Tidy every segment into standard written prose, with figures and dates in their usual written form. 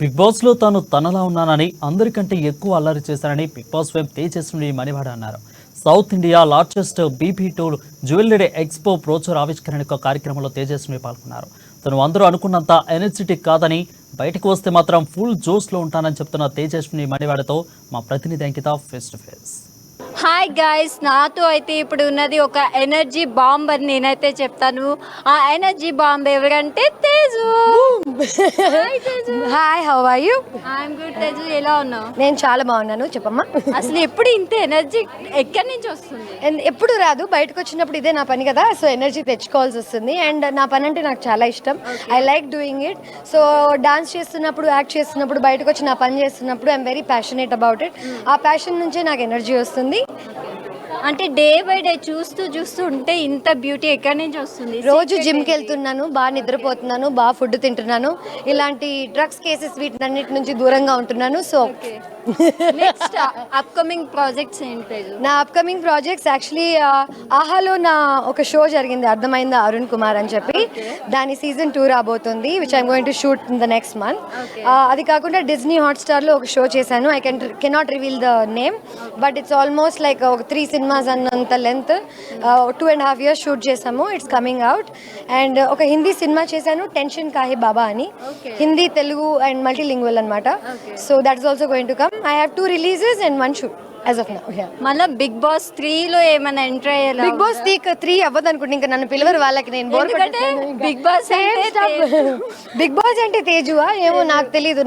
Big boss లో తాను తనలా ఉన్నానని అందరికంటే ఎక్కువ అల్లరి చేశానని Bigg Boss web Tejaswini Manivada అన్నారు. సౌత్ ఇండియా లార్జెస్ట్ బీపీ టూర్ జ్యువెలరీ ఎక్స్పో ప్రోచర్ ఆవిష్కరణ కార్యక్రమంలో తేజస్విని పాల్గొన్నారు. తను అందరూ అనుకున్నంత ఎనర్జెటిక్ కాదని, బయటకు వస్తే మాత్రం ఫుల్ జోష్ లో ఉంటానని చెప్తున్న తేజస్విని మణివాడతో మా ప్రతినిధి Ankita face to face. Hi guys, నాతో అయితే ఇప్పుడు ఉన్నది ఒక ఎనర్జీ బాంబ్ అని నేనైతే చెప్తాను. ఆ ఎనర్జీ బాంబ్ ఎవరంటే Teju. Hi, how are you? I'm good. Teju, ఎలా ఉన్నావు? నేను చాలా బాగున్నాను. చెప్పమ్మా. అసలు ఎప్పుడు ఇంత ఎనర్జీ ఎక్కడి నుంచి వస్తుంది? ఎప్పుడు రాదు, బయటకు వచ్చినప్పుడు ఇదే నా పని కదా, సో ఎనర్జీ తెచ్చుకోవాల్సి వస్తుంది. అండ్ నా పని అంటే నాకు చాలా ఇష్టం. I like doing it. So dance చేస్తున్నప్పుడు, యాక్ట్ చేస్తున్నప్పుడు, బయటకు వచ్చి నా పని చేస్తున్నప్పుడు I'm very passionate about it. ఆ ప్యాషన్ నుంచే నాకు ఎనర్జీ వస్తుంది. అంటే డే బై డే చూస్తూ చూస్తూ ఉంటే ఇంత బ్యూటీ ఎక్కడి నుంచి వస్తుంది? రోజు జిమ్కి వెళ్తున్నాను, బాగా నిద్రపోతున్నాను, బాగా ఫుడ్ తింటున్నాను, ఇలాంటి డ్రగ్స్ కేసెస్ వీటన్నిటి నుంచి దూరంగా ఉంటున్నాను. సో నెక్స్ట్ అప్కమింగ్ ప్రాజెక్ట్స్ ఏంటి తేజు? నా అప్కమింగ్ ప్రాజెక్ట్స్ యాక్చువల్లీ ఆహాలో నా ఒక షో జరిగింది, అర్థమైందా అరుణ్ కుమార్ అని చెప్పి. దాని సీజన్ 2 రాబోతుంది, which I'm going to shoot in the next month. అది కాకుండా డిజ్నీ హాట్స్టార్లో ఒక షో చేశాను. I cannot reveal the name, but it's almost like ఒక 3 సినిమాస్ అన్నంత లెంత్. 2.5 years షూట్ చేసాము. It's coming out. అండ్ ఒక హిందీ సినిమా చేశాను, టెన్షన్ కాహే బాబా అని. హిందీ, తెలుగు అండ్ మల్టీలింగ్వల్ అనమాట. So that's also going to come. I have 2 releases and 1 shoot as of now. Yeah. మళ్ళీ big boss 3లో ఏమైనా enter అయ్యేలా? బిగ్ బాస్ 3 అవ్వదు అనుకుంటే ఇంకా నన్ను పిలవరు వాళ్ళకి. నేను బిగ్ బాస్ బిగ్ బాస్ అంటే తేజువా ఏమో నాకు తెలియదు.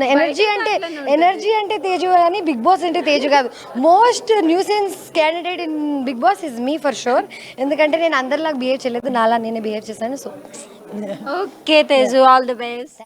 ఎనర్జీ అంటే తేజు అని, బిగ్ బాస్ అంటే తేజు కాదు. Most nuisance candidate in Bigg Boss is me for sure. ఎందుకంటే నేను అందరిలాగా బిహేవ్ చేయలేదు, నాలా నేనే బిహేవ్ చేశాను. So okay Teju, all the best.